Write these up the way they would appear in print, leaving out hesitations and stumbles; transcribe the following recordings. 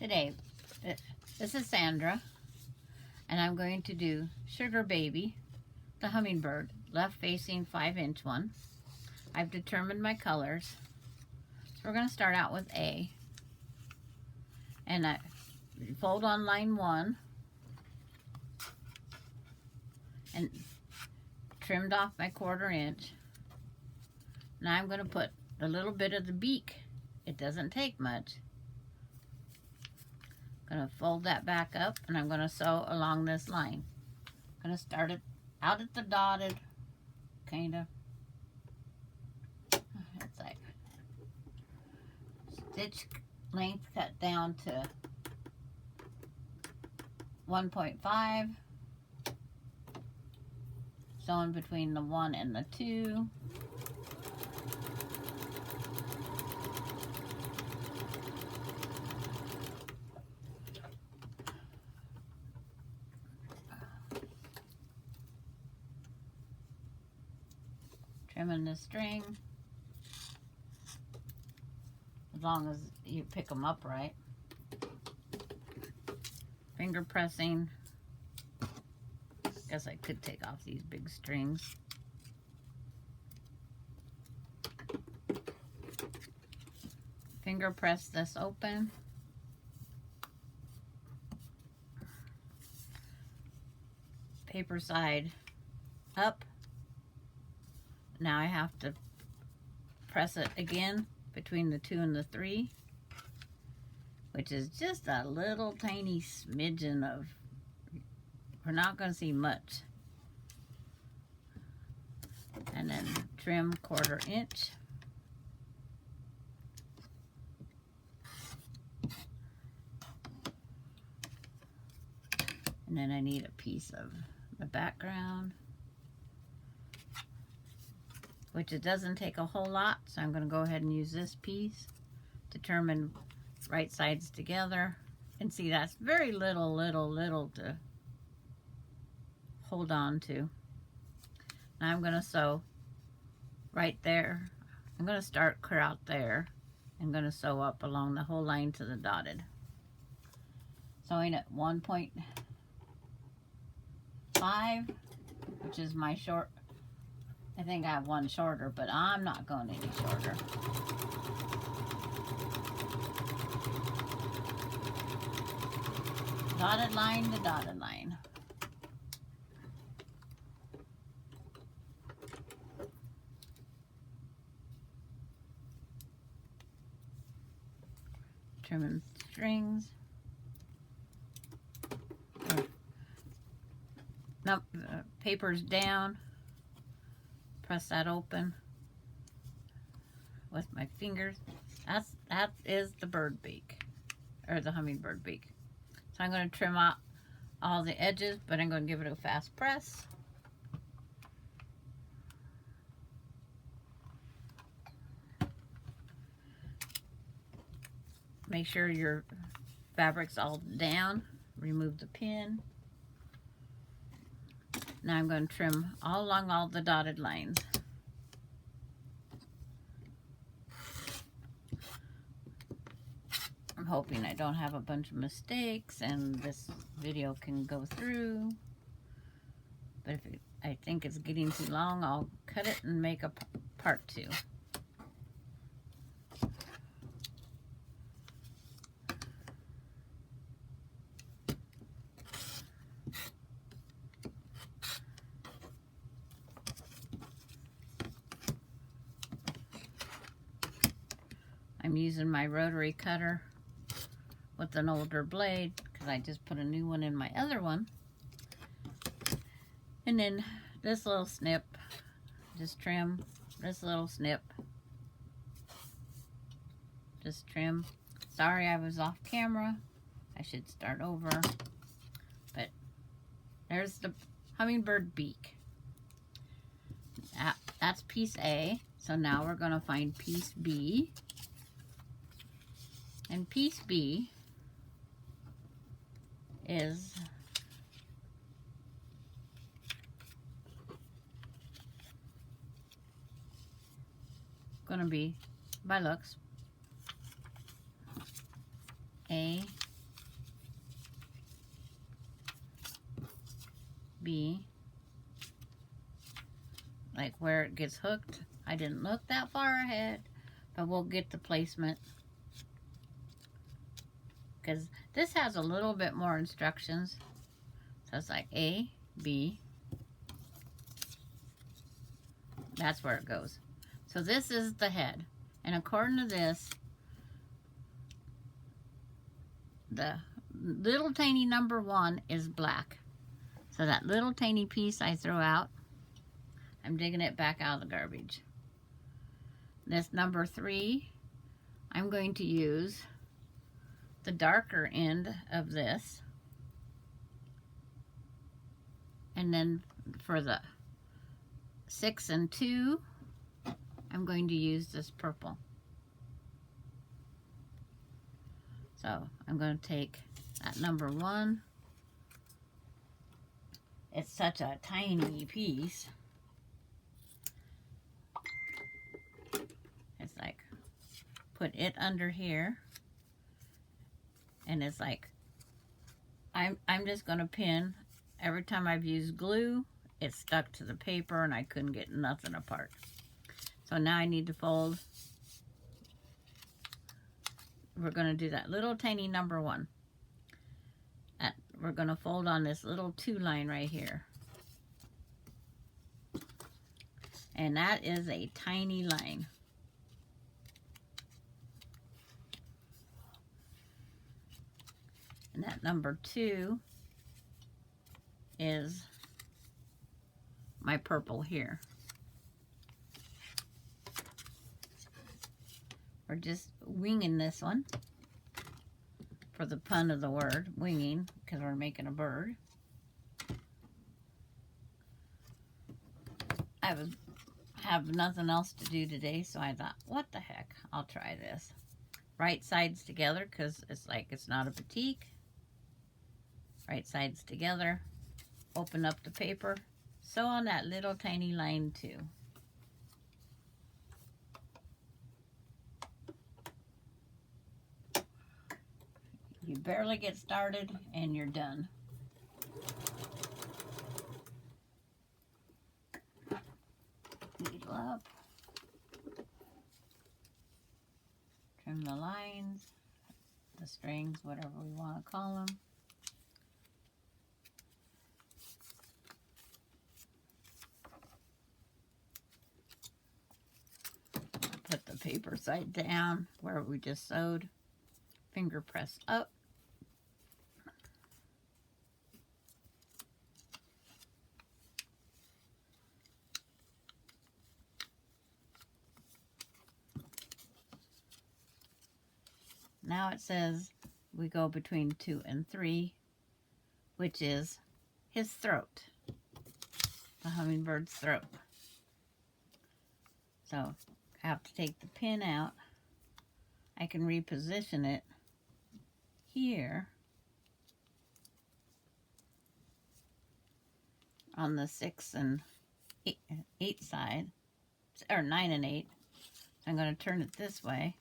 Today, this is Sandra, and I'm going to do Sugar Baby the Hummingbird, left facing 5-inch one. I've determined my colors. So we're going to start out with A, and I fold on line 1 and trimmed off my 1/4 inch. Now I'm going to put a little bit of the beak. It doesn't take much. I'm going to fold that back up, and I'm going to sew along this line. I'm going to start it out at the dotted, kind of. It's like stitch length cut down to 1.5. Sewing between the 1 and the 2. Trimming the string, as long as you pick them up right. Finger pressing. Guess I could take off these big strings. Finger press this open. Paper side up. Now I have to press it again between the 2 and the 3, which is just a little tiny smidgen of, we're not going to see much. And then trim 1/4 inch. And then I need a piece of the background, which it doesn't take a whole lot, so I'm going to go ahead and use this piece. Determine right sides together. And see, that's very little to hold on to. Now I'm going to sew right there. I'm going to start clear out there. I'm going to sew up along the whole line to the dotted. Sewing at 1.5, which is my short. I think I have one shorter, but I'm not going any shorter. Dotted line to dotted line. Trimming strings. Nope, paper's down. Press that open with my fingers. That is the bird beak, or the hummingbird beak. So I'm going to trim out all the edges, but I'm going to give it a fast press. Make sure your fabric's all down. Remove the pin. Now I'm going to trim all along all the dotted lines. I'm hoping I don't have a bunch of mistakes and this video can go through. But if I think it's getting too long, I'll cut it and make a part 2. I'm using my rotary cutter with an older blade because I just put a new one in my other one. And then this little snip, just trim this little snip. Just trim. Sorry I was off camera. I should start over. But there's the hummingbird beak. That's piece A. So now we're going to find piece B. And piece B is going to be, by looks, A, be like where it gets hooked. I didn't look that far ahead, but we'll get the placement, because this has a little bit more instructions. So it's like A, B. That's where it goes. So this is the head. And according to this, the little tiny number 1 is black. So that little tiny piece I throw out, I'm digging it back out of the garbage. This number 3, I'm going to use the darker end of this. And then for the 6 and 2, I'm going to use this purple. So I'm going to take that number 1. It's such a tiny piece. It's like, put it under here. And it's like, I'm just going to pin. Every time I've used glue, it stuck to the paper and I couldn't get nothing apart. So now I need to fold. We're going to do that little tiny number 1. We're going to fold on this little 2 line right here. And that is a tiny line. And that number 2 is my purple here. We're just winging this one, for the pun of the word, winging, because we're making a bird. I have nothing else to do today, so I thought, what the heck, I'll try this. Right sides together, because it's like it's not a batik. Right sides together, open up the paper, sew on that little tiny line too. You barely get started and you're done. Needle up. Trim the lines, the strings, whatever we want to call them. Put the paper side down where we just sewed. Finger press up. Now it says we go between 2 and 3, which is his throat, the hummingbird's throat. So I have to take the pin out. I can reposition it here on the 6 and 8 side, or 9 and 8. I'm going to turn it this way.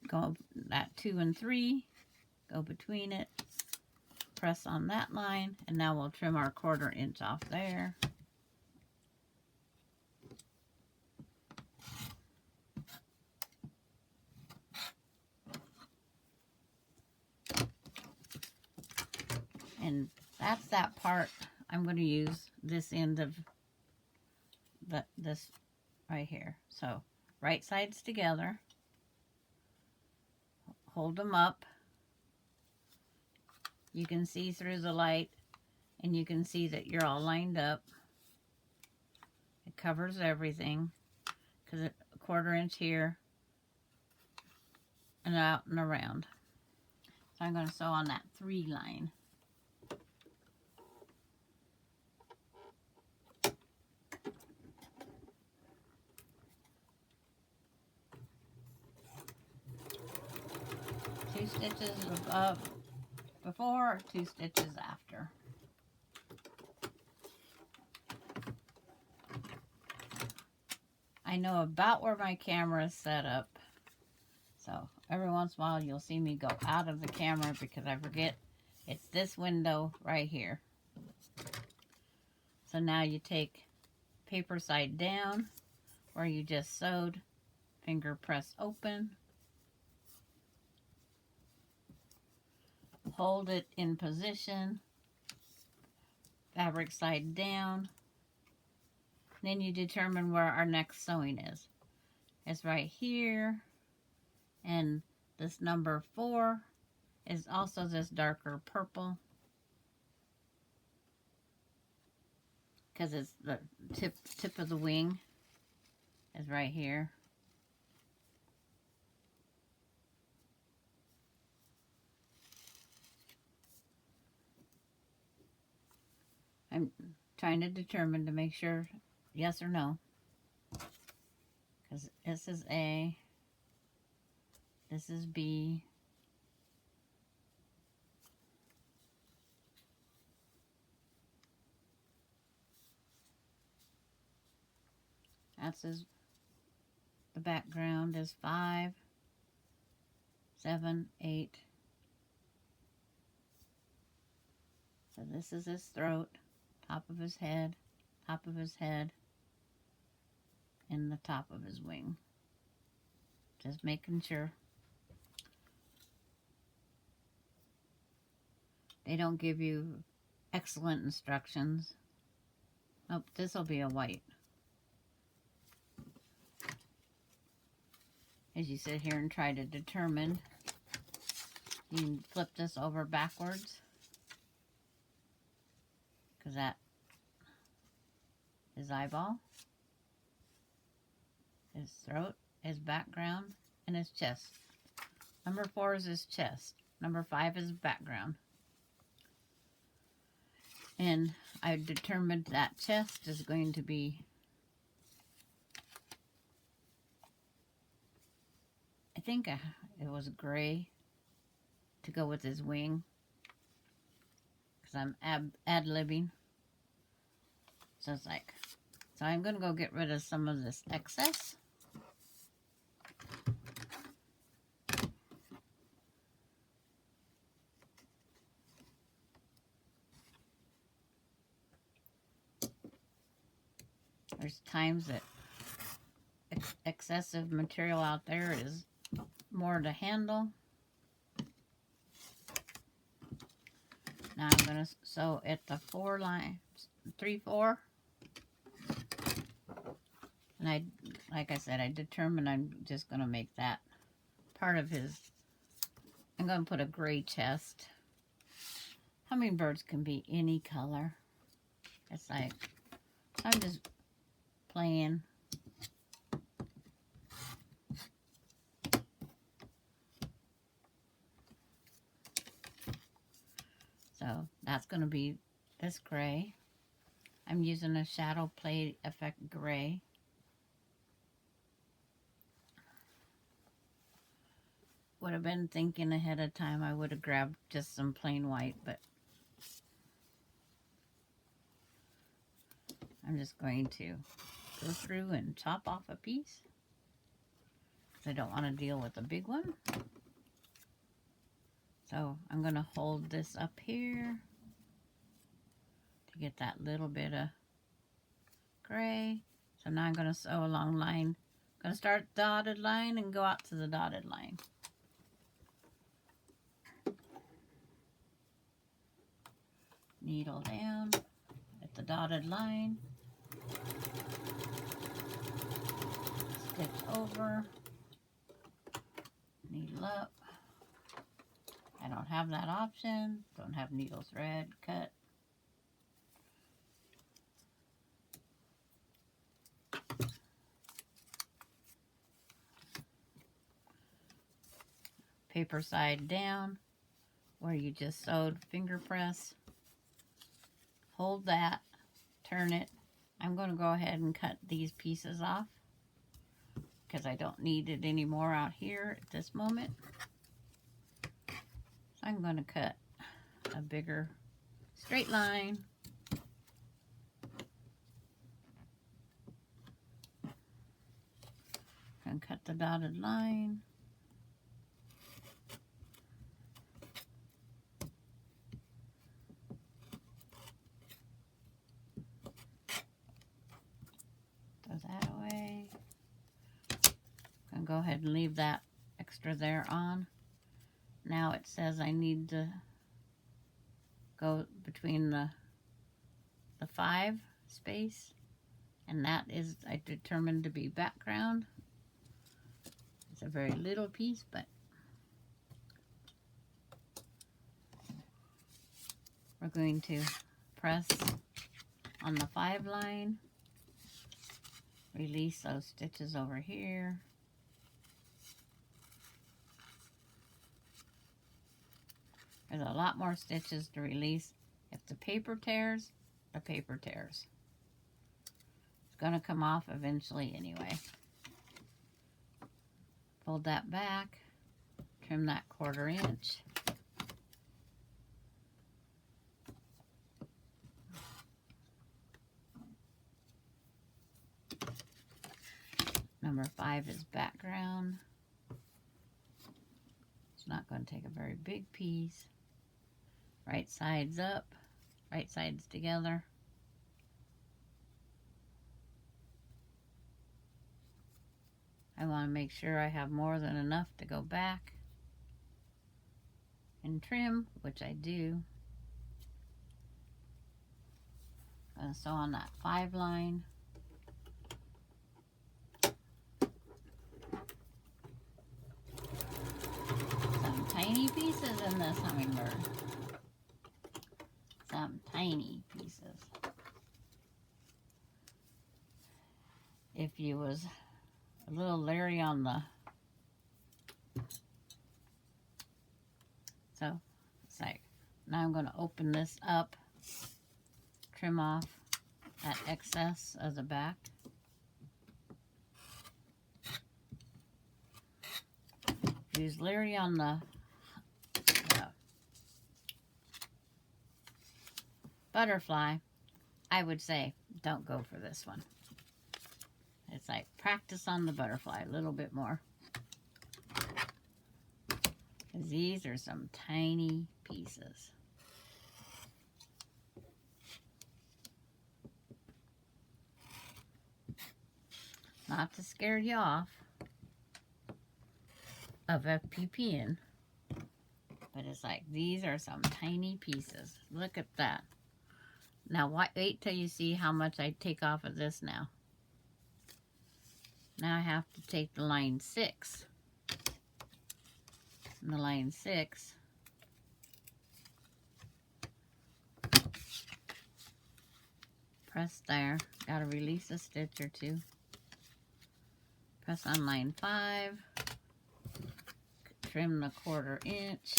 Go that 2 and 3, go between it, press on that line, and now we'll trim our 1/4 inch off there. And that's that part. I'm going to use this end of this right here. So right sides together. Hold them up. You can see through the light, and you can see that you're all lined up. It covers everything, because it's 1/4 inch here and out and around. So I'm going to sew on that 3 line. Two stitches above before, 2 stitches after. I know about where my camera is set up, So every once in a while you'll see me go out of the camera because I forget it's this window right here. So now you take paper side down where you just sewed, finger press open, hold it in position, fabric side down, then you determine where our next sewing is. It's right here, and this number 4 is also this darker purple because it's the tip of the wing is right here. I'm trying to determine to make sure yes or no, because this is A, this is B, that's his, the background is 5, 7, 8. So this is his throat, top of his head, and the top of his wing. Just making sure. They don't give you excellent instructions. Oh, this will be a white. As you sit here and try to determine, you can flip this over backwards, because that is eyeball, his throat, his background, and his chest. Number 4 is his chest. Number 5 is background. And I determined that chest is going to be, I think it was gray to go with his wing, because I'm ad-libbing. So it's like, so I'm going to go get rid of some of this excess. There's times that excessive material out there is more to handle. Now I'm going to sew at the 4 line, 3, 4. And like I said, I determined I'm just going to make that part of his. I'm going to put a gray chest. Hummingbirds can be any color. It's like, I'm just playing. So that's going to be this gray. I'm using a shadow play effect gray. Would have been thinking ahead of time, I would have grabbed just some plain white, but I'm just going to go through and chop off a piece, because I don't want to deal with a big one. So I'm going to hold this up here to get that little bit of gray. So now I'm going to sew a long line. I'm going to start dotted line and go out to the dotted line. Needle down at the dotted line. Stitch over. Needle up. I don't have that option. Don't have needle thread. Cut. Paper side down where you just sewed, finger press. Hold that, turn it. I'm going to go ahead and cut these pieces off because I don't need it anymore out here at this moment. So I'm going to cut a bigger straight line. And cut the dotted line. go ahead and leave that extra there on. Now it says I need to go between the 5 space, and that is I determined to be background. It's a very little piece, but we're going to press on the 5 line, release those stitches over here. There's a lot more stitches to release. If the paper tears, the paper tears. It's going to come off eventually anyway. Fold that back, trim that 1/4 inch. Number 5 is background. It's not going to take a very big piece. Right sides up, right sides together. I want to make sure I have more than enough to go back and trim, which I do. I'm going to sew on that 5 line. Some tiny pieces in this hummingbird. Some tiny pieces. If you was a little leery on the, so it's like, now I'm going to open this up, trim off that excess of the back. If you was leery on the butterfly, I would say don't go for this one. It's like practice on the butterfly a little bit more. Because these are some tiny pieces. Not to scare you off of FPPing, but it's like these are some tiny pieces. Look at that. Now wait till you see how much I take off of this now. Now I have to take the line 6. And the line 6. Press there. Gotta release a stitch or 2. Press on line 5. Trim the 1/4 inch.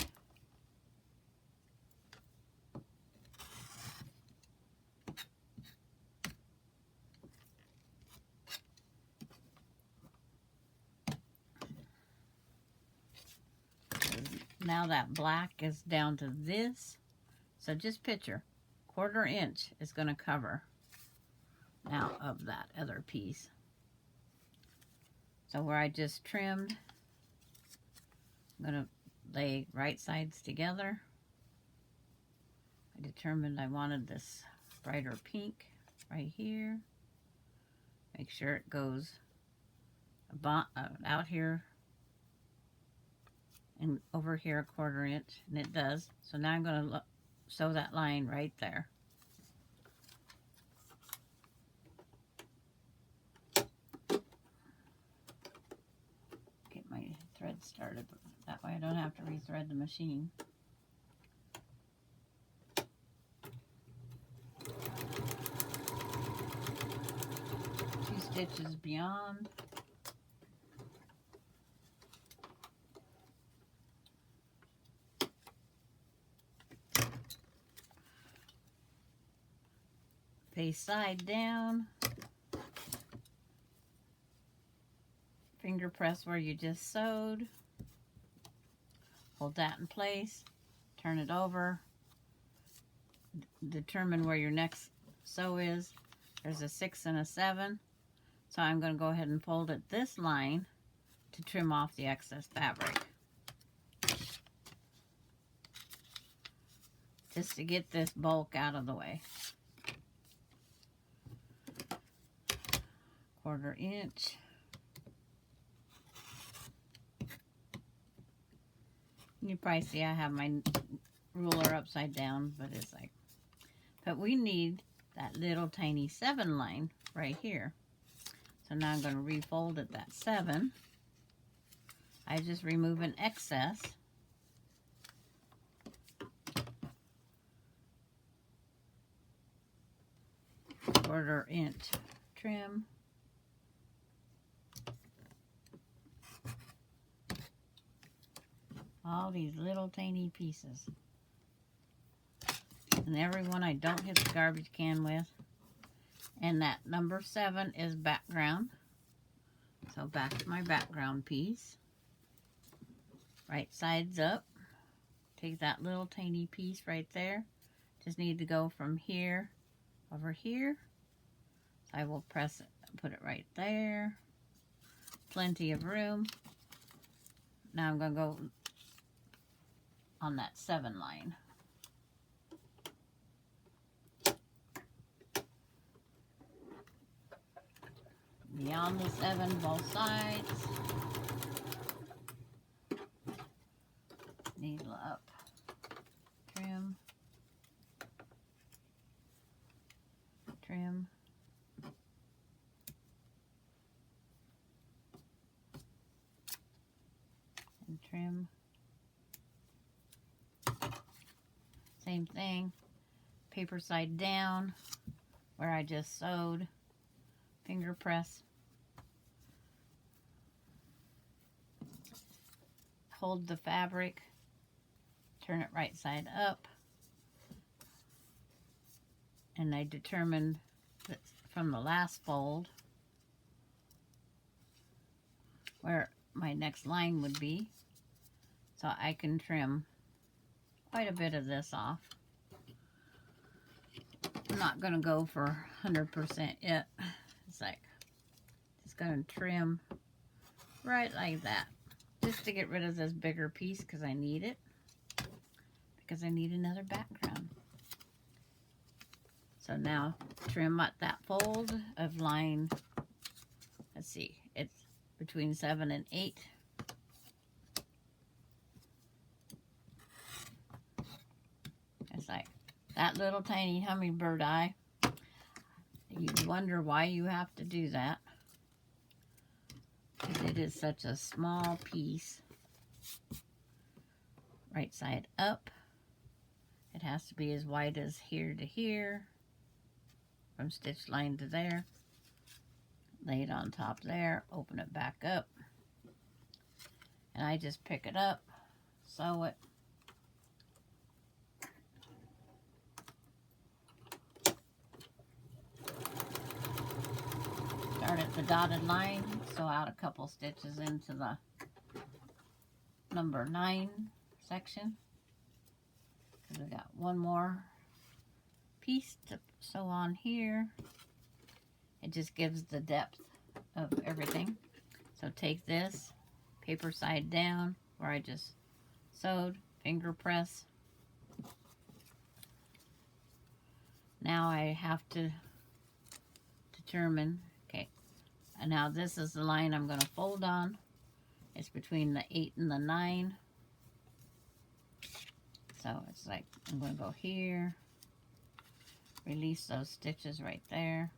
Now that black is down to this. So just picture, 1/4 inch is going to cover now of that other piece. So where I just trimmed, I'm going to lay right sides together. I determined I wanted this brighter pink right here. Make sure it goes out here and over here 1/4 inch, and it does. So now I'm going to sew that line right there. Get my thread started, that way I don't have to rethread the machine. 2 stitches beyond. Face side down. Finger press where you just sewed. Hold that in place. Turn it over. Determine where your next sew is. There's a 6 and a 7. So I'm going to go ahead and fold it this line to trim off the excess fabric. Just to get this bulk out of the way. 1/4 inch. You probably see I have my ruler upside down, but it's like, but we need that little tiny 7 line right here. So now I'm going to refold it that 7. I just remove an excess. Quarter-inch trim. All these little tiny pieces. And every one I don't hit the garbage can with. And that number 7 is background. So back to my background piece. Right sides up. Take that little tiny piece right there. Just need to go from here over here. So I will press it, put it right there. Plenty of room. Now I'm going to go on that 7 line. Beyond the 7, both sides. Needle up. Trim. Trim. And trim. Same thing. Paper side down where I just sewed. Finger press. Hold the fabric. Turn it right side up. And I determined that from the last fold where my next line would be. So I can trim quite a bit of this off. I'm not going to go for 100% yet. It's like, just going to trim right like that. Just to get rid of this bigger piece because I need it. Because I need another background. So now trim at that fold of line, let's see, it's between 7 and 8. It's like that little tiny hummingbird eye. You wonder why you have to do that. Because it is such a small piece. Right side up. It has to be as wide as here to here. From stitch line to there. Lay it on top there. Open it back up. And I just pick it up. Sew it. Start at the dotted line, sew out a couple stitches into the number 9 section. Because we got one more piece to sew on here. It just gives the depth of everything. So take this, paper side down, where I just sewed, finger press. Now I have to determine, okay, and now this is the line I'm going to fold on. It's between the 8 and the 9. So it's like, I'm going to go here, release those stitches right there.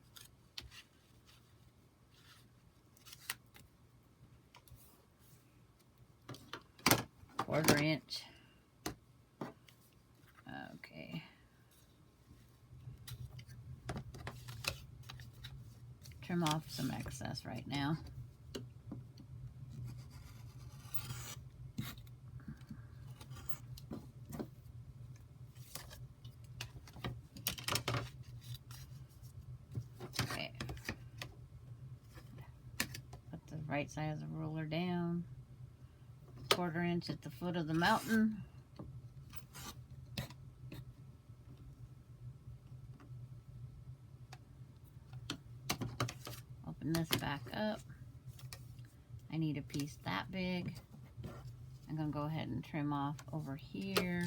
Quarter inch. Okay. Trim off some excess right now. Okay. Put the right side of the ruler down. Quarter inch at the foot of the mountain. Open this back up. I need a piece that big. I'm going to go ahead and trim off over here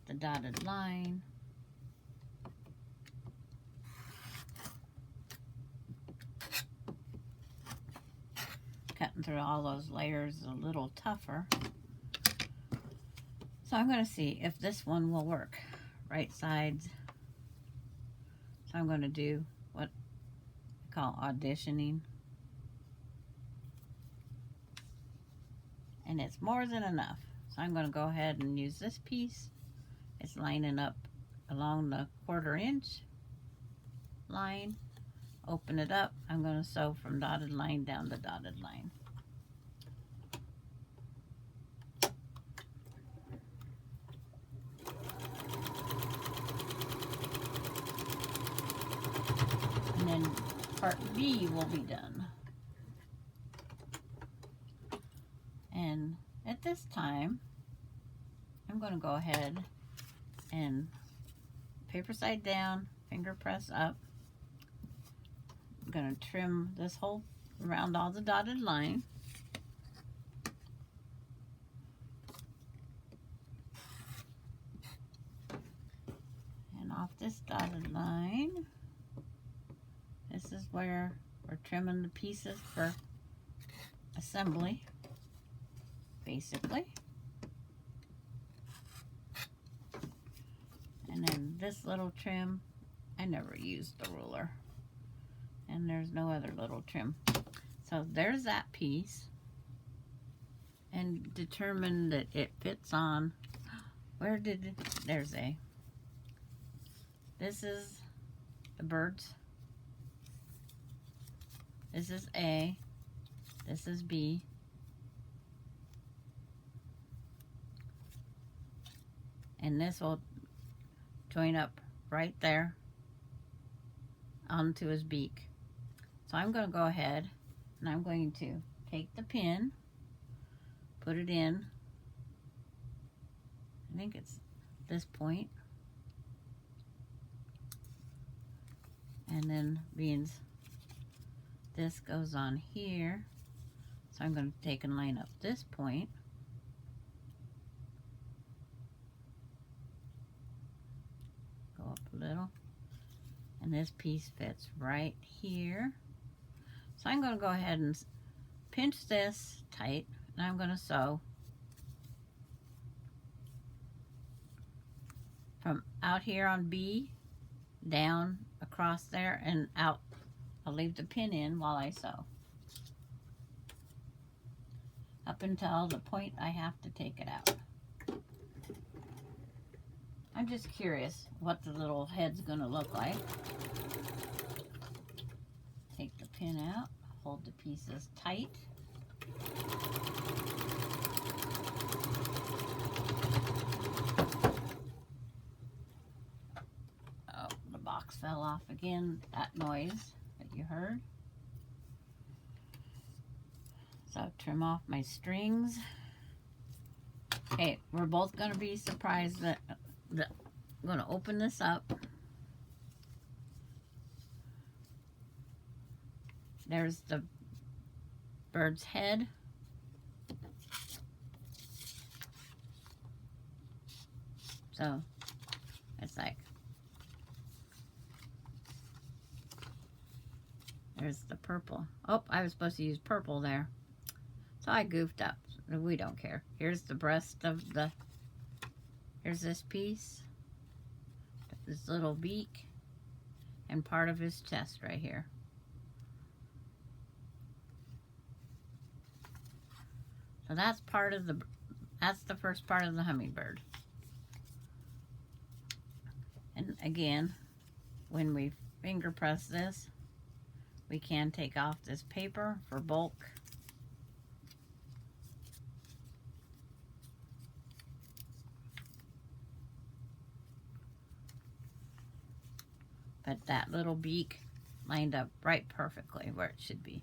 the dotted line. Cutting through all those layers is a little tougher. So I'm going to see if this one will work. Right sides. So I'm going to do what I call auditioning. And it's more than enough. So I'm going to go ahead and use this piece. It's lining up along the 1/4 inch line. Open it up. I'm going to sew from dotted line down to dotted line. And then part B will be done. And at this time, I'm going to go ahead and paper side down, finger press up. I'm going to trim this whole around all the dotted line. And off this dotted line, this is where we're trimming the pieces for assembly, basically. And then this little trim, I never used the ruler. And there's no other little trim. So there's that piece. And determine that it fits on. Where did it, there's A. This is the birds. This is A. This is B. And this will join up right there onto his beak. So I'm going to go ahead and I'm going to take the pin, put it in, I think it's this point, and then being this goes on here, so I'm going to take and line up this point. Go up a little, and this piece fits right here. So I'm going to go ahead and pinch this tight, and I'm going to sew from out here on B, down across there, and out. I'll leave the pin in while I sew, up until the point I have to take it out. I'm just curious what the little head's going to look like. Take the pin out, hold the pieces tight. Oh, the box fell off again, that noise that you heard. So trim off my strings. Okay, we're both going to be surprised that I'm going to open this up. There's the bird's head. So it's like, there's the purple. Oh, I was supposed to use purple there. So I goofed up. We don't care. Here's the breast of the, here's this piece, this little beak, and part of his chest right here. So that's part of the, that's the first part of the hummingbird. And again, when we finger press this, we can take off this paper for bulk. But that little beak lined up right perfectly where it should be.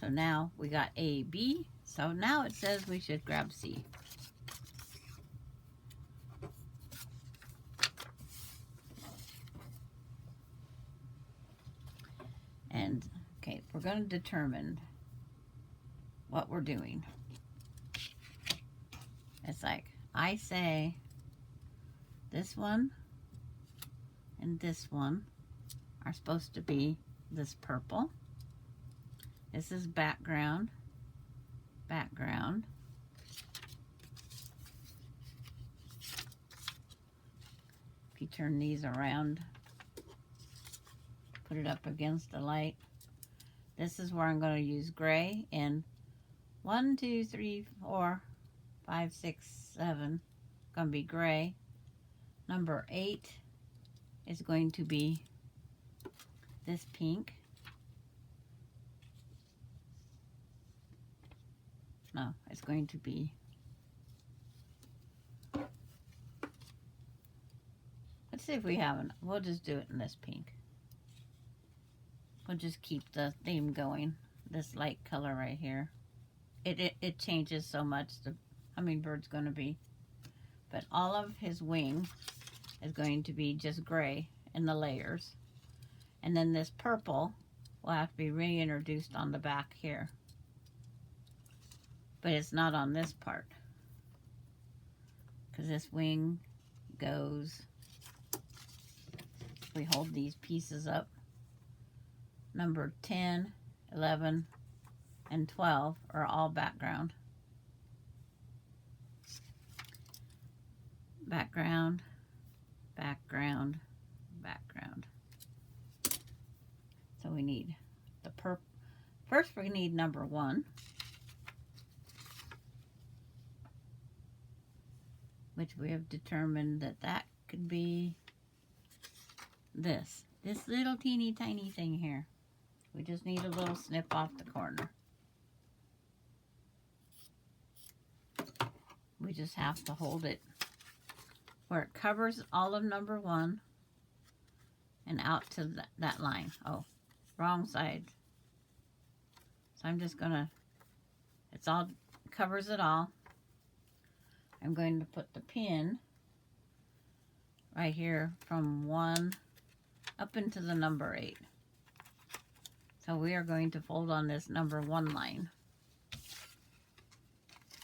So now we got A, B. So now it says we should grab C. And, okay, we're going to determine what we're doing. It's like, I say this one and this one are supposed to be this purple. This is background, background. If you turn these around, put it up against the light. This is where I'm going to use gray in 1, 2, 3, 4, 5, 6, 7. Going to be gray. Number 8 is going to be this pink. No, it's going to be, let's see if we haven't. We'll just do it in this pink. We'll just keep the theme going. This light color right here. It changes so much. The hummingbird's going to be, but all of his wing is going to be just gray in the layers. And then this purple will have to be reintroduced on the back here. But it's not on this part, because this wing goes, we hold these pieces up. Number 10, 11, and 12 are all background. Background, background, background. So we need the purple. First we need number 1. Which we have determined that could be this little teeny tiny thing here. We just need a little snip off the corner. We just have to hold it where it covers all of number 1 and out to that line. Oh, wrong side. So I'm just gonna, it's all, covers it all. I'm going to put the pin right here from 1 up into the number 8. So we are going to fold on this number 1 line.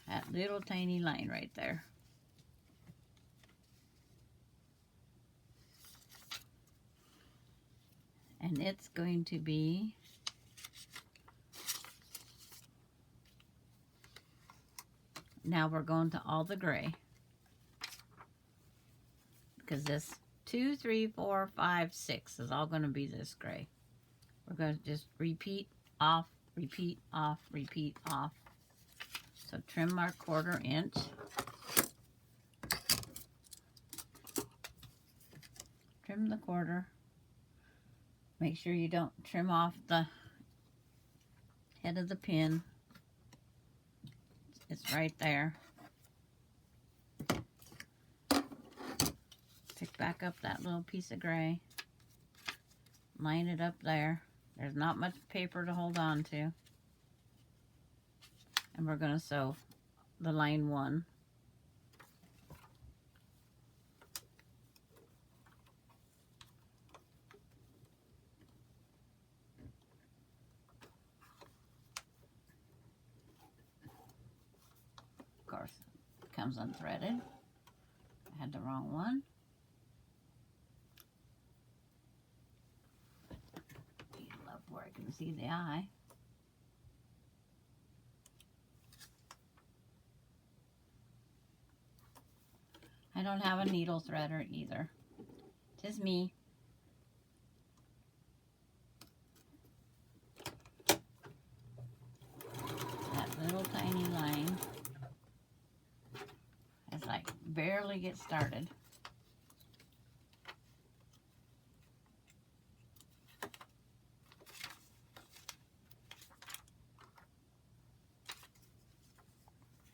That little tiny line right there. And it's going to be now we're going to all the gray, because this 2, 3, 4, 5, 6 is all going to be this gray. We're going to just repeat off, repeat off, repeat off. So trim our 1/4 inch. Trim the 1/4. Make sure you don't trim off the head of the pin. It's right there. Pick back up that little piece of gray. Line it up there. There's not much paper to hold on to. And we're going to sew the line 1. Of course, it comes unthreaded. I had the wrong one. Up where I can see the eye. I don't have a needle threader either. Just me. That little tiny line is like barely get started.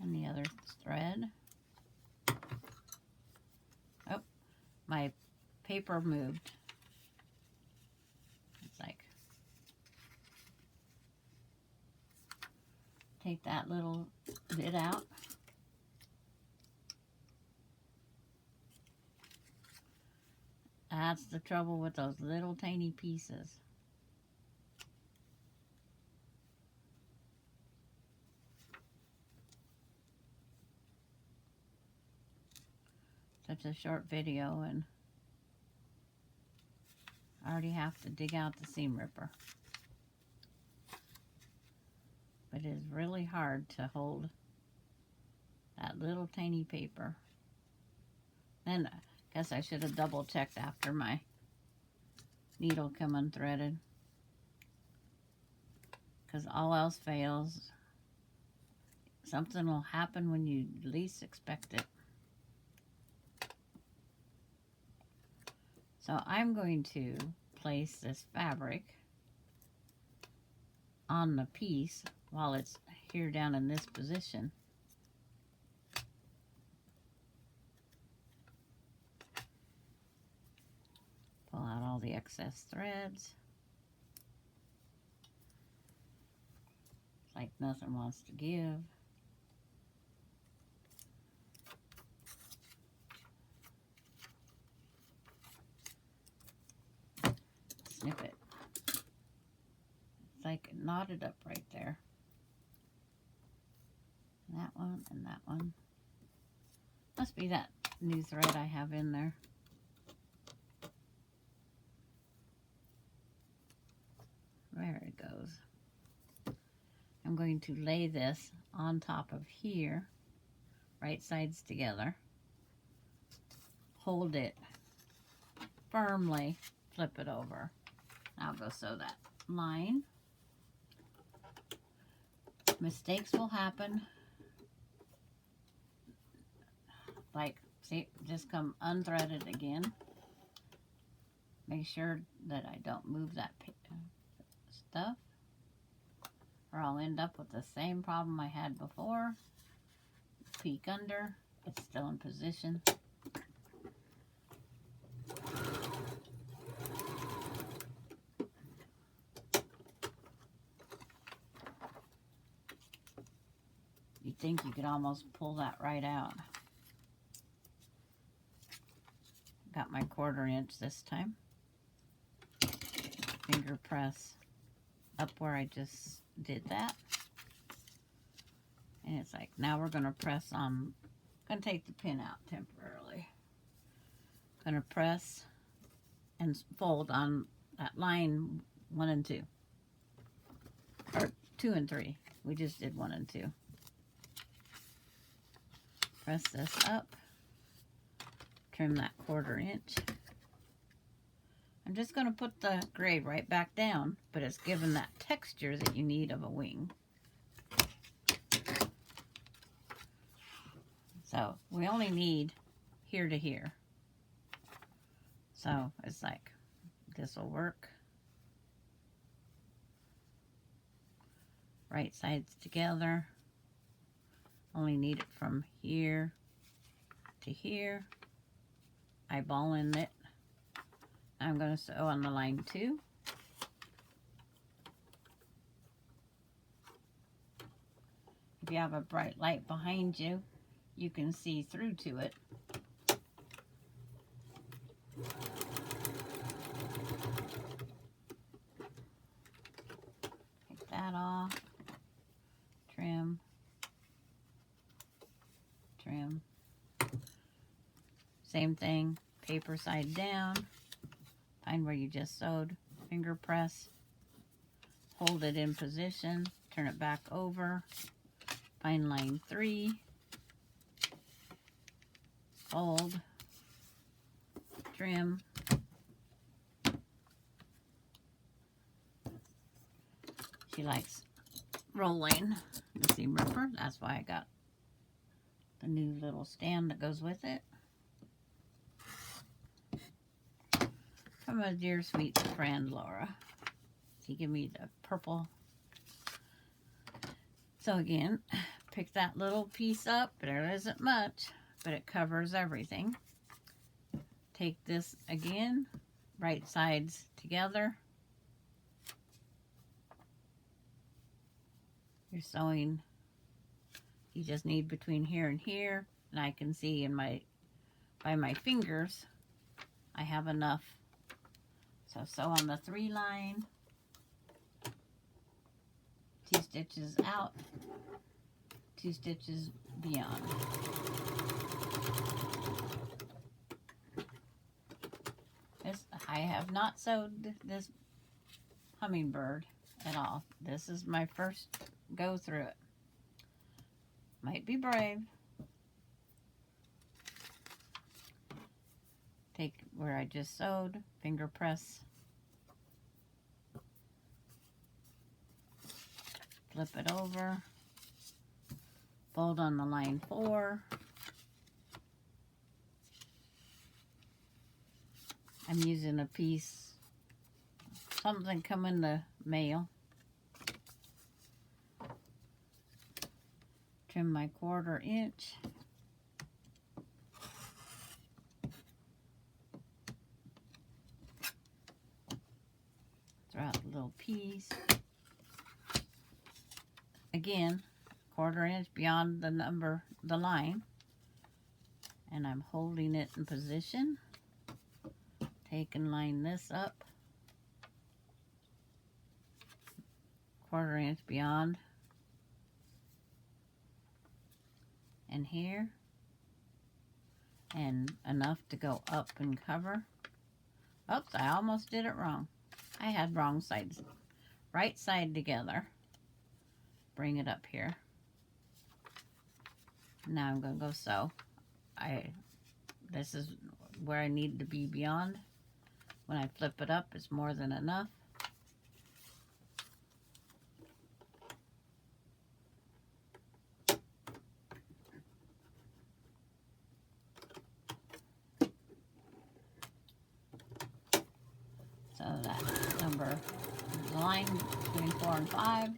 And the other thread. Oh, my paper moved. It's like, take that little bit out. That's the trouble with those little tiny pieces. Such a short video, and I already have to dig out the seam ripper. But it is really hard to hold that little tiny paper. Then Guess I should have double checked after my needle come unthreaded. Because all else fails, something will happen when you least expect it. So I'm going to place this fabric on the piece while it's here down in this position. Pull out all the excess threads. It's like nothing wants to give. Snip it. It's like knotted up right there. And that one and that one. Must be that new thread I have in there. There it goes. I'm going to lay this on top of here, right sides together. Hold it firmly, flip it over. Now go sew that line. Mistakes will happen. Like, see, just come unthreaded again. Make sure that I don't move that stuff, or I'll end up with the same problem I had before. Peek under, it's still in position. You'd think you could almost pull that right out. Got my 1/4 inch this time. Finger press up where I just did that. And it's like, now we're going to press on, going to take the pin out temporarily. Going to press and fold on that line 1 and 2. Or 2 and 3. We just did 1 and 2. Press this up. Trim that 1/4 inch. I'm just going to put the gray right back down, but it's given that texture that you need of a wing. So we only need here to here. So it's like, this will work. Right sides together. Only need it from here to here. Eyeballing it. I'm going to sew on the line 2. If you have a bright light behind you, you can see through to it. Take that off. Trim. Trim. Same thing, paper side down. Find where you just sewed, finger press, hold it in position, turn it back over, find line 3, fold, trim, she likes rolling the seam ripper, that's why I got the new little stand that goes with it. From a dear sweet friend, Laura. She gave me the purple. So again, pick that little piece up. There isn't much, but it covers everything. Take this again, right sides together. You're sewing, you just need between here and here, and I can see in by my fingers, I have enough. So sew on the 3 line, 2 stitches out, 2 stitches beyond. I have not sewed this hummingbird at all. This is my first go through it. Might be brave. take where I just sewed, finger press, flip it over, fold on the line 4. I'm using a piece, something come in the mail. Trim my 1/4 inch. Throw out a little piece. Again, 1/4 inch beyond the line. And I'm holding it in position. Take and line this up. 1/4 inch beyond. And here. And enough to go up and cover. Oops, I almost did it wrong. I had wrong sides. Right side together. Bring it up here. Now I'm going to go sew. This is where I need to be beyond. When I flip it up, it's more than enough. So that number, the line between 4 and 5,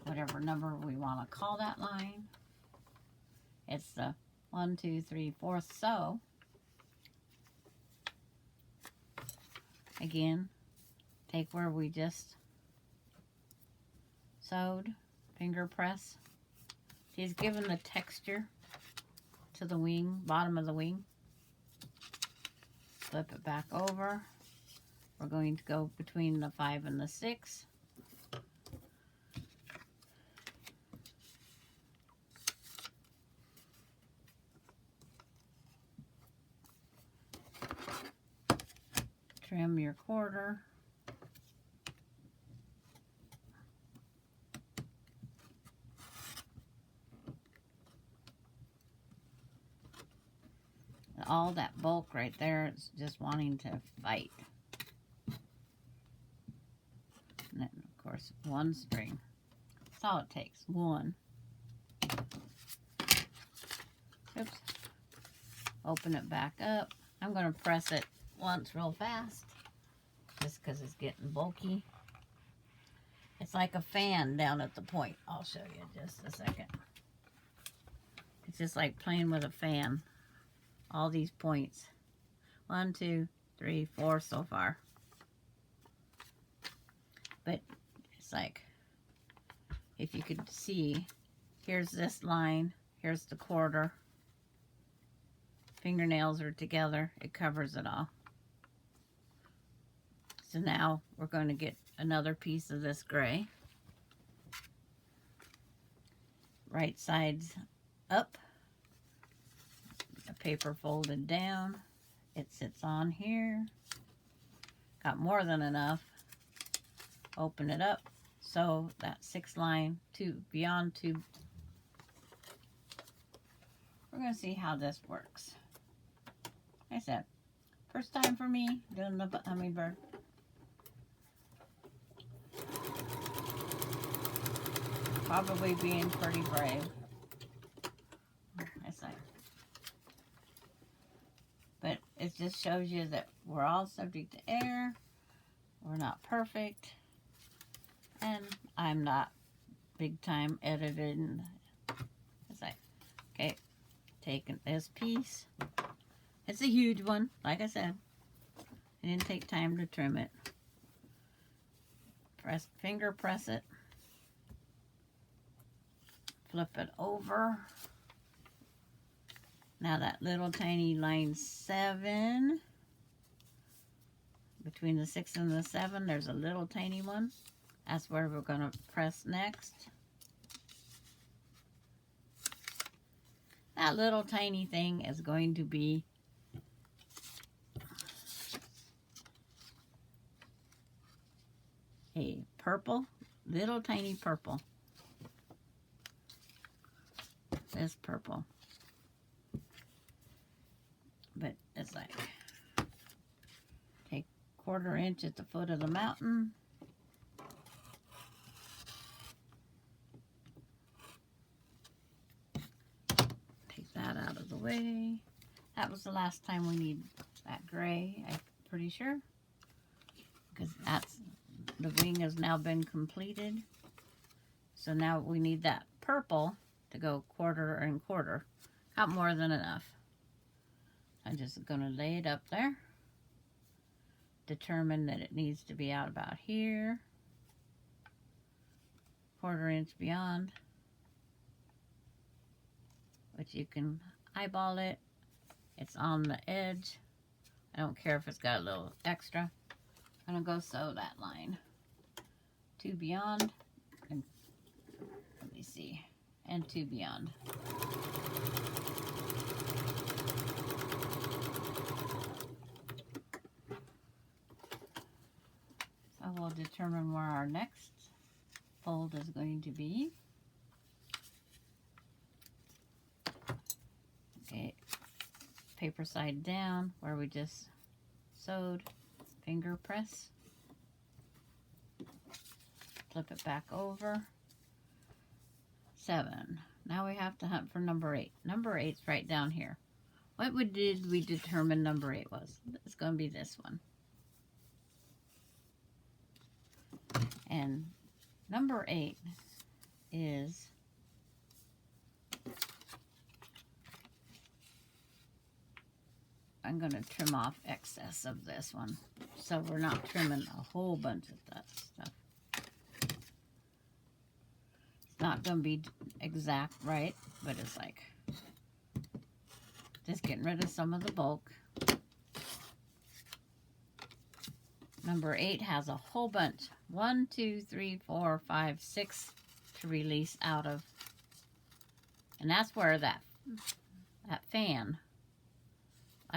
whatever number we want to call that line. It's the 1, 2, 3, 4th sew. Again, take where we just sewed, finger press. She's given the texture to the wing, bottom of the wing. Flip it back over. We're going to go between the 5 and the 6. Trim your 1/4. All that bulk right there is just wanting to fight. And then, of course, 1 string. That's all it takes. 1. Oops. Open it back up. I'm going to press it once real fast, just because it's getting bulky. It's like a fan down at the point. I'll show you in just a second. It's just like playing with a fan. All these points. 1, 2, 3, 4 so far. But it's like, if you could see, here's this line, here's the 1/4. Fingernails are together. It covers it all. So now we're going to get another piece of this gray. Right side's up. The paper folded down. It sits on here. Got more than enough. Open it up. So that 6 line beyond 2. We're going to see how this works. Like I said, first time for me doing the hummingbird. Probably being pretty brave. I say. But it just shows you that we're all subject to error. We're not perfect. And I'm not big time editing. It's like, okay, taking this piece. It's a huge one, like I said. I didn't take time to trim it. Finger press it. Flip it over. Now that little tiny line 7, between the 6 and the 7, there's a little tiny one. That's where we're going to press next. That little tiny thing is going to be a purple, little tiny purple. This purple. But it's like, 1/4 inch at the foot of the mountain. Take that out of the way. That was the last time we need that gray, I'm pretty sure. Because the wing has now been completed. So now we need that purple to go 1/4 and 1/4. Got more than enough. I'm just going to lay it up there. Determine that it needs to be out about here. 1/4 inch beyond. Which you can eyeball it. It's on the edge. I don't care if it's got a little extra. I'm going to go sew that line. 2 beyond. And let me see. And 2 beyond. So we'll determine where our next fold is going to be. Okay, paper side down where we just sewed, finger press, flip it back over. 7. Now we have to hunt for number 8. Number 8's right down here. What did we determine number 8 was? It's going to be this one. And number 8 is I'm going to trim off excess of this one, so we're not trimming a whole bunch of that stuff. It's not going to be exact right, but it's like just getting rid of some of the bulk. Number 8 has a whole bunch. 1, 2, 3, 4, 5, 6 to release out of. And that's where that fan,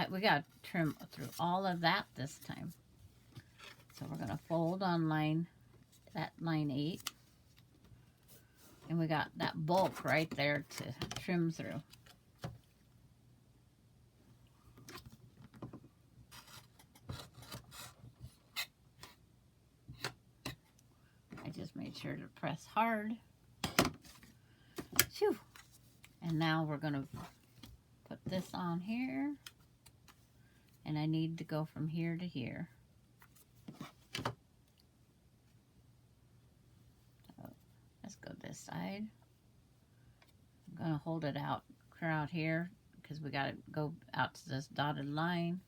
we got to trim through all of that this time. So we're going to fold on line 8. And we got that bulk right there to trim through. I just made sure to press hard. Phew. And now we're going to put this on here. And I need to go from here to here. So let's go this side. I'm going to hold it out, clear out here, because we got to go out to this dotted line.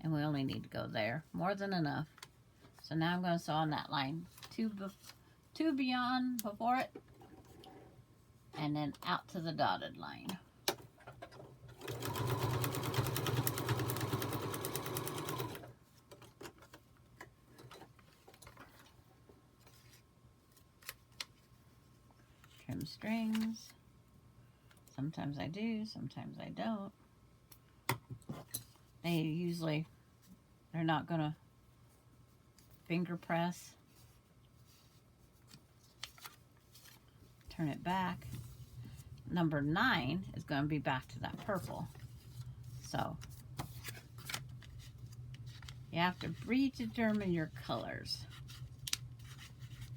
And we only need to go there. More than enough. So now I'm going to sew on that line. 2 beyond before it. And then out to the dotted line. Trim strings. Sometimes I do, sometimes I don't. They're not going to finger press. Turn it back. Number 9 is going to be back to that purple. So you have to predetermine your colors.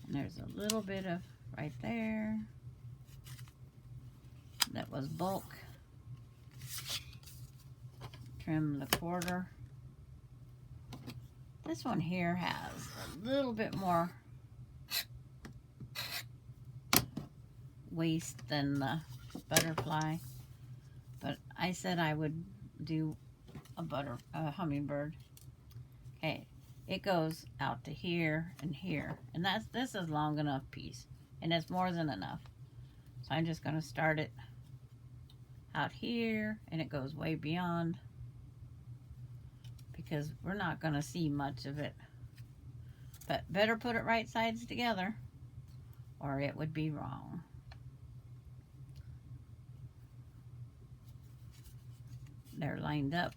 And there's a little bit of right there. That was bulk. Trim the 1/4. This one here has a little bit more waist than the butterfly, but I said I would do a hummingbird. Okay, it goes out to here and here, and this is long enough piece, and it's more than enough. So I'm just going to start it out here, and it goes way beyond, because we're not going to see much of it. But better put it right sides together, or it would be wrong. They're lined up.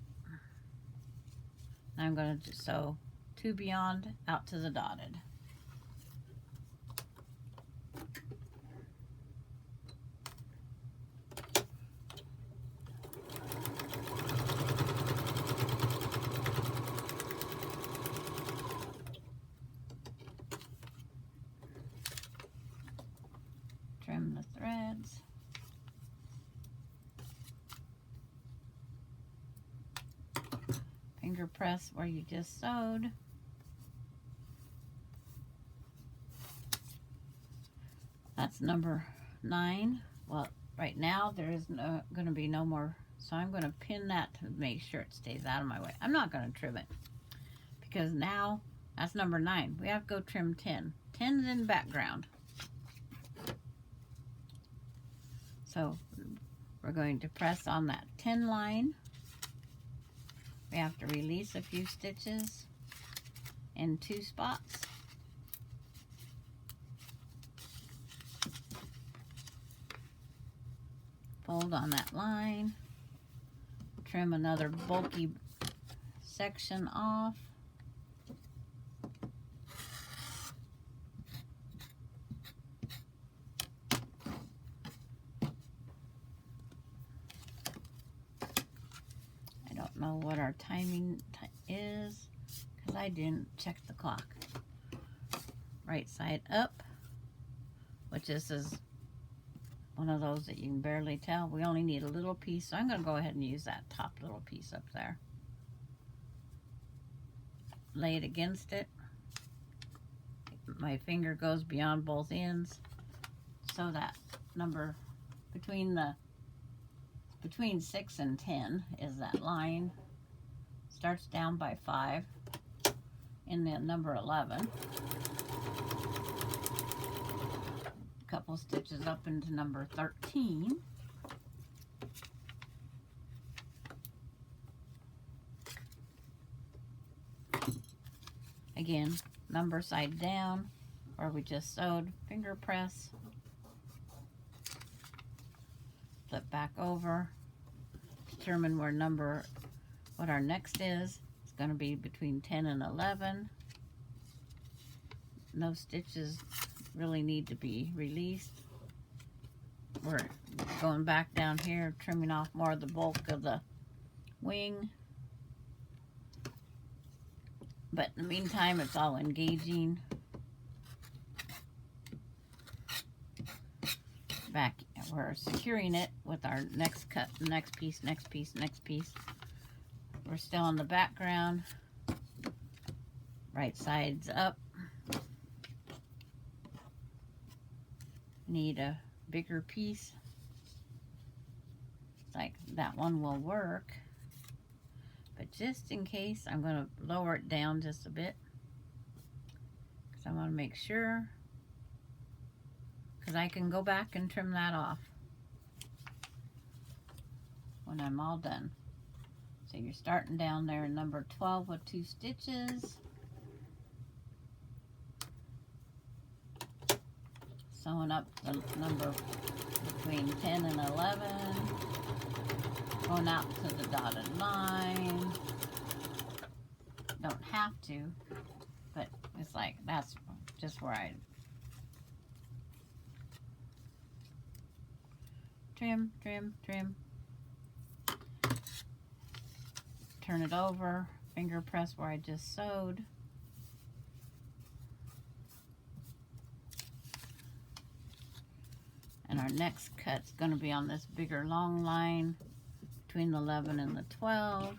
Now I'm going to just sew 2 beyond out to the dotted. finger press where you just sewed. That's number 9. Well, right now there is going to be no more, so I'm going to pin that to make sure it stays out of my way. I'm not going to trim it because now that's number 9. We have to go trim 10. 10's in the background. So we're going to press on that 10 line. We have to release a few stitches in 2 spots. Fold on that line. Trim another bulky section off. I don't know what our timing is because I didn't check the clock. Right side up, which this is one of those that you can barely tell. We only need a little piece, so I'm going to go ahead and use that top little piece up there. Lay it against it. My finger goes beyond both ends, so that number between 6 and 10 is that line. Starts down by 5 in the number 11. Couple stitches up into number 13. Again, number side down where we just sewed, finger press, flip back over, determine what our next is. It's going to be between 10 and 11. No stitches really need to be released. We're going back down here, trimming off more of the bulk of the wing. But in the meantime, it's all engaging. Back, we're securing it with our next cut, next piece, next piece, next piece. We're still in the background. Right side's up. Need a bigger piece. It's like that one will work, but just in case, I'm going to lower it down just a bit because I want to make sure, because I can go back and trim that off when I'm all done. So you're starting down there in number 12 with 2 stitches. Sewing up the number between 10 and 11, going out to the dotted line. Don't have to, but it's like that's just where I trim, trim, trim. Turn it over, finger press where I just sewed. And our next cut's going to be on this bigger long line between the 11 and the 12.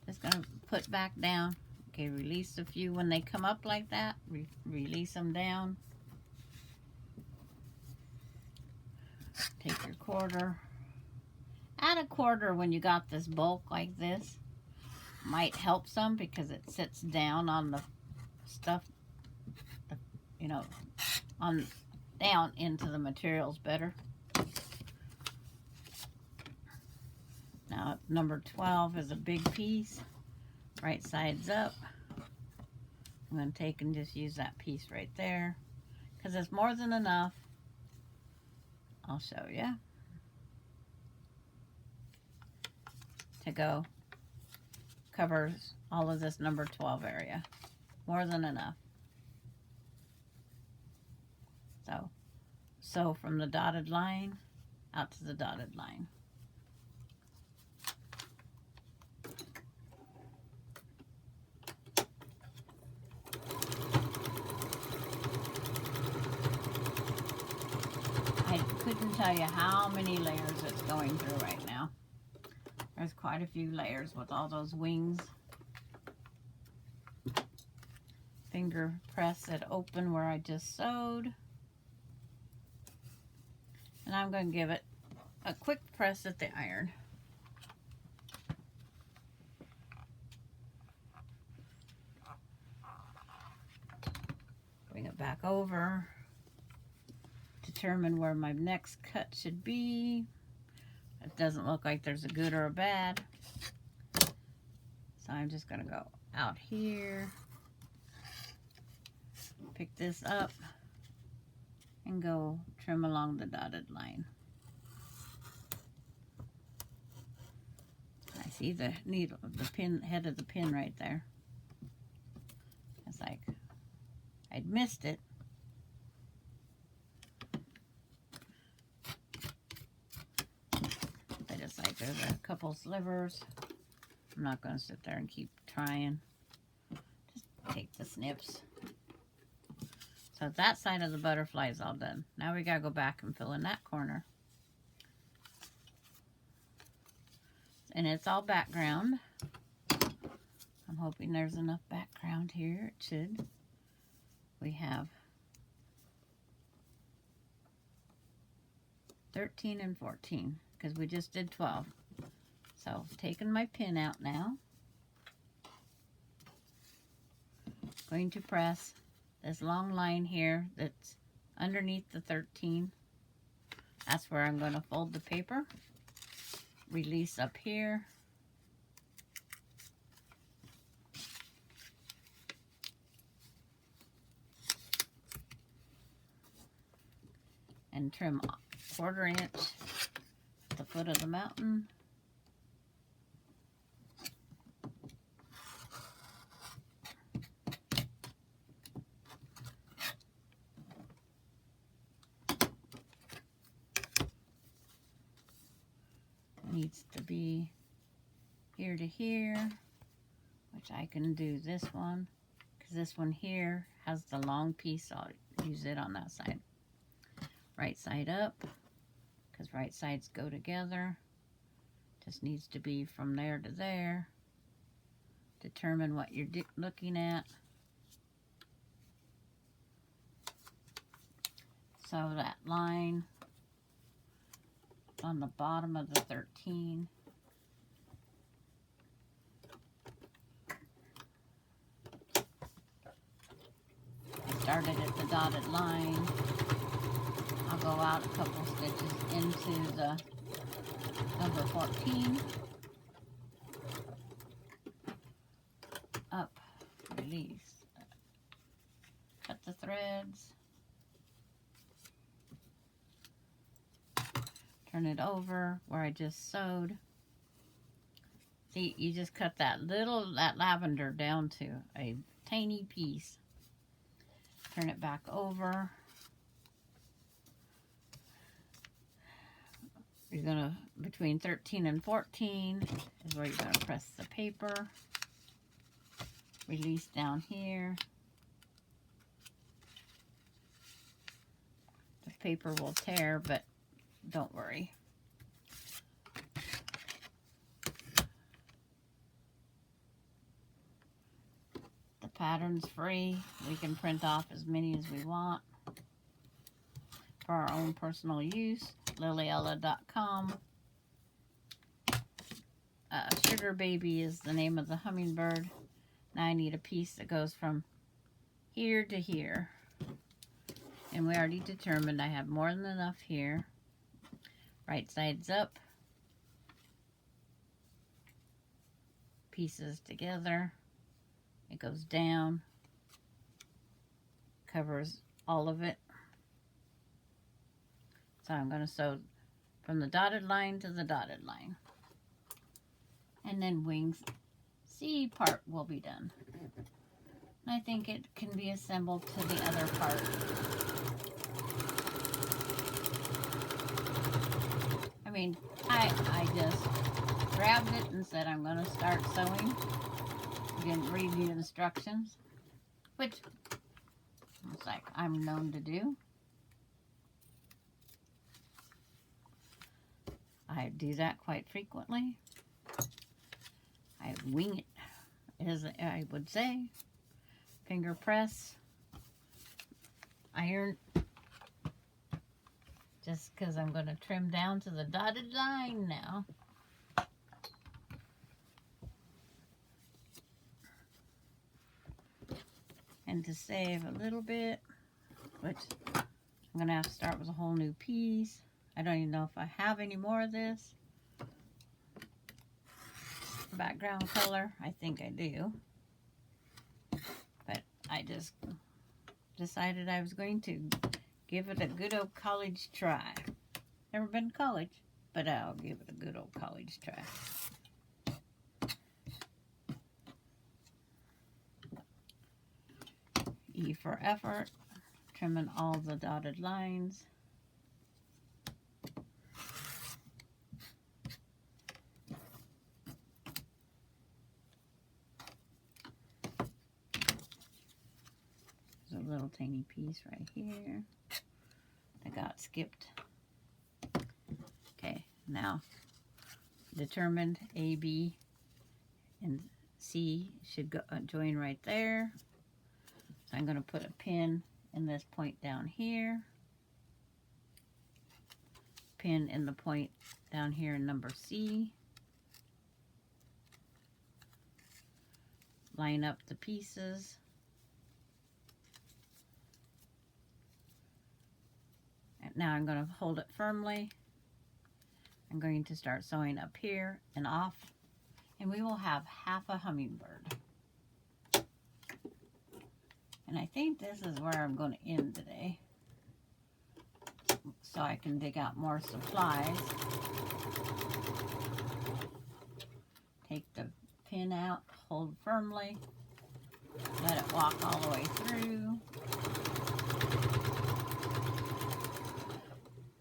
Just going to put back down. Okay, release a few when they come up like that. Release them down. Take your quarter. Add a quarter when you got this bulk like this. Might help some because it sits down on the stuff, you know, on down into the materials better. Now number 12 is a big piece. Right side's up. I'm going to take and just use that piece right there because it's more than enough. I'll show you. To go covers all of this number 12 area. More than enough. So, sew from the dotted line out to the dotted line. I couldn't tell you how many layers it's going through right now. There's quite a few layers with all those wings. Finger press it open where I just sewed. And I'm going to give it a quick press at the iron. Bring it back over. Determine where my next cut should be. It doesn't look like there's a good or a bad. So I'm just going to go out here. Pick this up and go trim along the dotted line. I see the needle, the pin, head of the pin right there. It's like I'd missed it. I just like there's a couple slivers. I'm not going to sit there and keep trying. Just take the snips. So that side of the butterfly is all done. Now we got to go back and fill in that corner. And it's all background. I'm hoping there's enough background here. It should. We have 13 and 14 because we just did 12. So taking my pin out now. Going to press this long line here that's underneath the 13. That's where I'm going to fold the paper. Release up here. And trim 1/4 inch at the foot of the mountain. Needs to be here to here, which I can do this one because this one here has the long piece, so I'll use it on that side. Right side up because right sides go together. Just needs to be from there to there. Determine what you're looking at. So that line on the bottom of the 13. I started at the dotted line. I'll go out a couple stitches into the number 14. Up, release. Cut the threads. Turn it over where I just sewed. See, you just cut that lavender down to a tiny piece. Turn it back over. You're gonna, between 13 and 14 is where you're gonna press the paper. Release down here. The paper will tear, but don't worry. The pattern's free. We can print off as many as we want for our own personal use. Liliella.com. Sugar Baby is the name of the hummingbird. Now I need a piece that goes from here to here. And we already determined I have more than enough here. Right side's up. Pieces together. It goes down. Covers all of it. So I'm going to sew from the dotted line to the dotted line. And then wings C part will be done. And I think it can be assembled to the other part. I mean, I just grabbed it and said I'm going to start sewing. Didn't read the instructions, which looks like I'm known to do. I do that quite frequently. I wing it, as I would say. Finger press, iron, just because I'm going to trim down to the dotted line now. And to save a little bit, which I'm going to have to start with a whole new piece. I don't even know if I have any more of this. Background color, I think I do. But I just decided I was going to give it a good old college try. Never been to college, but I'll give it a good old college try. E for effort, trimming all the dotted lines. There's a little tiny piece right here that got skipped. Okay, now determined A, B, and C should go join right there. So I'm going to put a pin in this point down here. Pin in the point down here in number C. Line up the pieces. And now I'm going to hold it firmly. I'm going to start sewing up here and off. And we will have half a hummingbird. And I think this is where I'm going to end today, so I can dig out more supplies. Take the pin out, hold firmly, let it walk all the way through.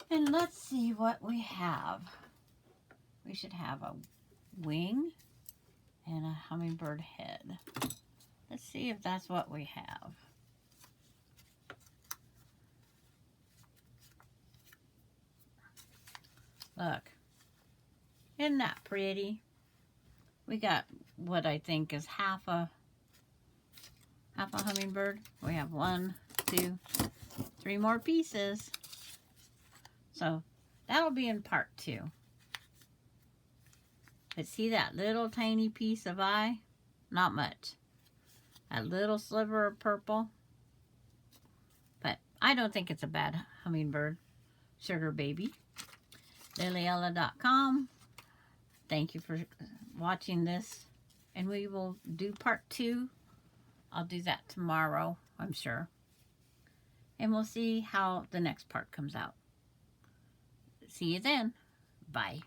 And let's see what we have. We should have a wing and a hummingbird head. Let's see if that's what we have. Look, isn't that pretty? We got what I think is half a hummingbird. We have 1, 2, 3 more pieces. So that'll be in part 2. But see that little tiny piece of eye? Not much. A little sliver of purple. But I don't think it's a bad hummingbird. Sugar Baby. Liliella.com. Thank you for watching this. And we will do part 2. I'll do that tomorrow, I'm sure. And we'll see how the next part comes out. See you then. Bye.